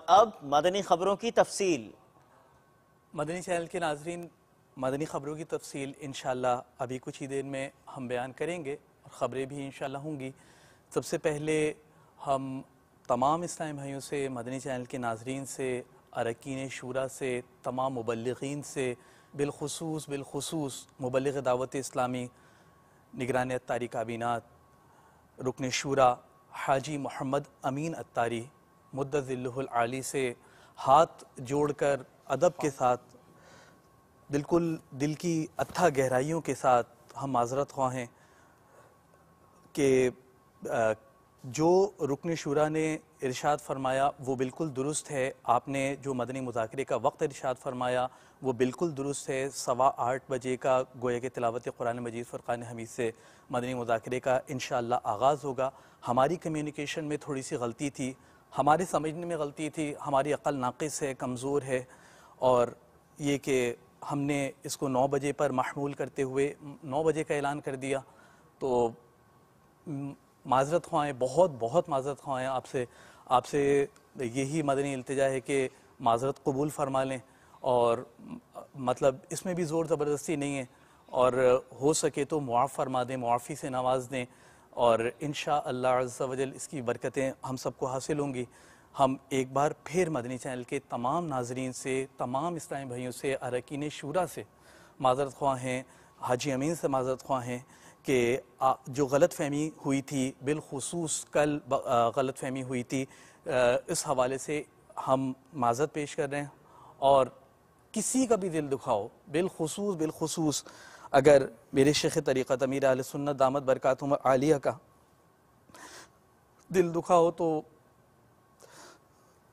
اب مدنی خبروں کی تفصیل۔ مدنی چینل کے ناظرین، مدنی خبروں کی تفصیل انشاءاللہ ابھی کچھ ہی دیر میں ہم بیان کریں گے اور خبریں بھی انشاءاللہ ہوں گی۔ سب سے پہلے ہم تمام اسلامی بھائیوں سے، مدنی چینل کے ناظرین سے، اراکین شورا سے، تمام مبلغین سے، بالخصوص مبلغ دعوت اسلامی نگران اتاری کابینات رکن شورا حاجی محمد امین اتاری مدد ذلہ العالی سے ہاتھ جوڑ کر ادب کے ساتھ، بالکل دل کی اتھا گہرائیوں کے ساتھ ہم معذرت خواہ ہیں کہ جو رکن شورا نے ارشاد فرمایا وہ بالکل درست ہے۔ آپ نے جو مدنی مذاکرے کا وقت ارشاد فرمایا وہ بالکل درست ہے۔ 8:15 بجے کا گویا کہ تلاوت قرآن مجید فرقان حمید سے مدنی مذاکرے کا انشاءاللہ آغاز ہوگا۔ ہماری کمیونیکیشن میں تھوڑی سی غلطی تھی، ہمارے سمجھنے میں غلطی تھی، ہماری عقل ناقص ہے، کمزور ہے، اور یہ کہ ہم نے اس کو 9 بجے پر محمول کرتے ہوئے 9 بجے کا اعلان کر دیا، تو معذرت خواہ ہیں، بہت معذرت خواہ ہیں آپ سے یہی مدنی التجا ہے کہ معذرت قبول فرما لیں، اور مطلب اس میں بھی زور زبردستی نہیں ہے، اور ہو سکے تو معاف فرما دیں، معافی سے نواز دیں، اور انشاءاللہ عز و جل اس کی برکتیں ہم سب کو حاصل ہوں گی۔ ہم ایک بار پھر مدنی چینل کے تمام ناظرین سے، تمام اسلامی بھائیوں سے، اراکین شورا سے معذرت خواہ ہیں، حاجی امین سے معذرت خواہ ہیں کہ جو غلط فہمی ہوئی تھی، بالخصوص کل غلط فہمی ہوئی تھی، اس حوالے سے ہم معذرت پیش کر رہے ہیں، اور کسی کا بھی دل دکھاؤ، بالخصوص اگر میرے شیخ طریقت امیر اہل سنت دامت برکاتہم عالیہ کا دل دکھا ہو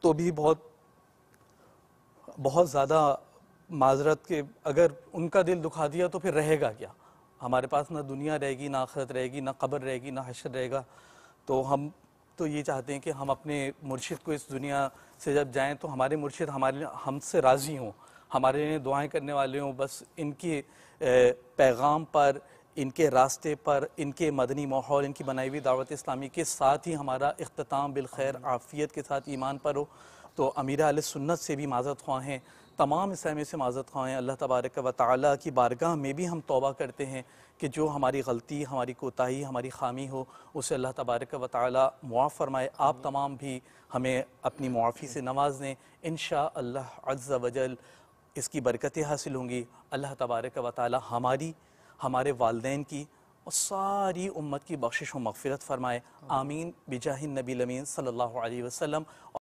تو بھی بہت زیادہ معذرت، کہ اگر ان کا دل دکھا دیا تو پھر رہے گا کیا؟ ہمارے پاس نہ دنیا رہے گی، نہ آخرت رہے گی، نہ قبر رہے گی، نہ حشر رہے گا۔ تو ہم تو یہ چاہتے ہیں کہ ہم اپنے مرشد کو اس دنیا سے جب جائیں تو ہمارے مرشد ہم سے راضی ہوں، ہمارے لیے دعائیں کرنے والے ہوں، بس ان کے پیغام پر، ان کے راستے پر، ان کے مدنی ماحول، ان کی بنائی ہوئی دعوت اسلامی کے ساتھ ہی ہمارا اختتام بالخیر عافیت کے ساتھ ایمان پر ہو۔ تو امیر اہل سنت سے بھی معذرت خواہ ہیں، تمام اسلامیوں سے معذرت خواہ ہیں۔ اللہ تبارک و تعالیٰ کی بارگاہ میں بھی ہم توبہ کرتے ہیں کہ جو ہماری غلطی، ہماری کوتاہی، ہماری خامی ہو، اسے اللہ تبارک و تعالیٰ معاف فرمائے۔ آپ تمام بھی ہمیں اپنی معافی سے نواز دیں، انشاءاللہ عز و جل اس کی برکتیں حاصل ہوں گی۔ اللہ تبارک و تعالیٰ ہمارے والدین کی اور ساری امت کی بخشش و مغفرت فرمائے، آمین بجاہ النبی الامین صلی اللہ علیہ وسلم۔